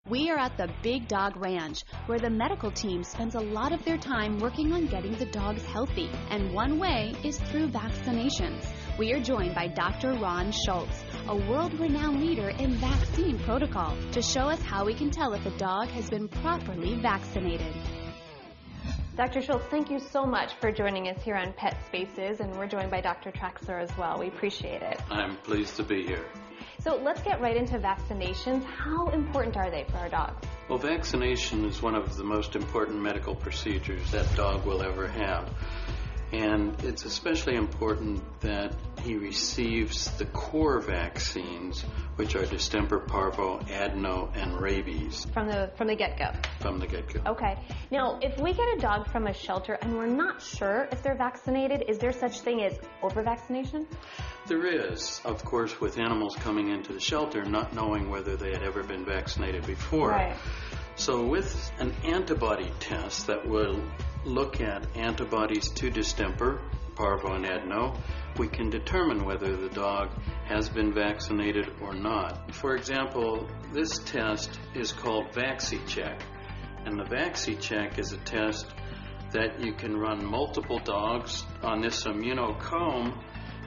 We are at the Big Dog Ranch, where the medical team spends a lot of their time working on getting the dogs healthy, and one way is through vaccinations. We are joined by Dr. Ron Schultz, a world-renowned leader in vaccine protocol, to show us how we can tell if a dog has been properly vaccinated. Dr. Schultz, thank you so much for joining us here on Pet Spaces, and we're joined by Dr. Traxler as well. We appreciate it. I'm pleased to be here. So let's get right into vaccinations. How important are they for our dogs? Well, vaccination is one of the most important medical procedures that dog will ever have. And it's especially important that he receives the core vaccines, which are distemper, parvo, adeno, and rabies. From the get-go? From the get-go. Okay. Now, if we get a dog from a shelter and we're not sure if they're vaccinated, is there such thing as over-vaccination? There is, of course, with animals coming into the shelter, not knowing whether they had ever been vaccinated before. Right. So with an antibody test that will look at antibodies to distemper, parvo, and adeno, we can determine whether the dog has been vaccinated or not. For example, this test is called Vaccicheck, and the Vaccicheck is a test that you can run multiple dogs on. This immunocomb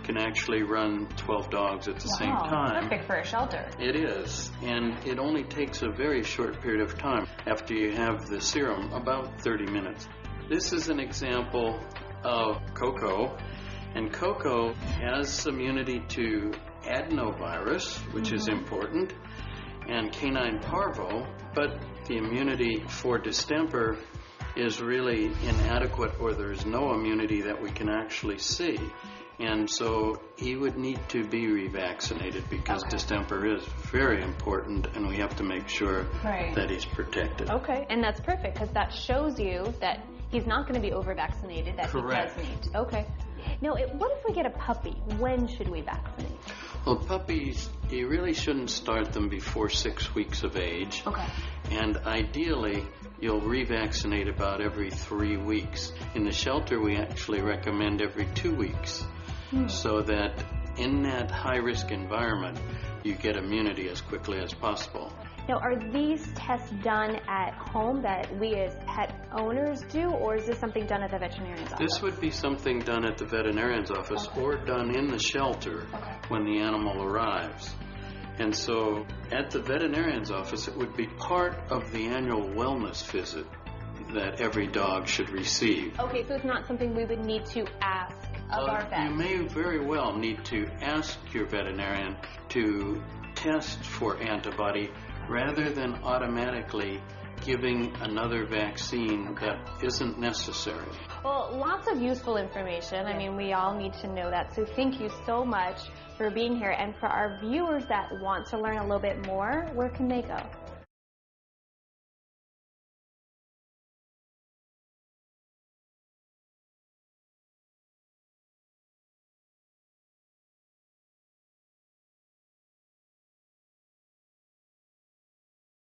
can actually run 12 dogs at the same time. Perfect for a shelter. It is, and it only takes a very short period of time after you have the serum, about 30 minutes. This is an example of Coco, and Coco has immunity to adenovirus, which is important, and canine parvo, but the immunity for distemper is really inadequate, or there's no immunity that we can actually see. And so he would need to be revaccinated because distemper is very important, and we have to make sure that he's protected. Okay, and that's perfect because that shows you that he's not going to be over-vaccinated, that Correct. he does need. Okay. Now, what if we get a puppy? When should we vaccinate? Well, puppies, you really shouldn't start them before 6 weeks of age. Okay. And ideally, you'll revaccinate about every 3 weeks. In the shelter, we actually recommend every 2 weeks. So that in that high-risk environment, you get immunity as quickly as possible. Now, are these tests done at home that we as pet owners do, or is this something done at the veterinarian's office? This would be something done at the veterinarian's office or done in the shelter when the animal arrives. And so at the veterinarian's office, it would be part of the annual wellness visit that every dog should receive. Okay, so it's not something we would need to ask of our vet. You may very well need to ask your veterinarian to test for antibody rather than automatically giving another vaccine that isn't necessary. Well, lots of useful information. I mean, we all need to know that. So thank you so much for being here. And for our viewers that want to learn a little bit more, where can they go?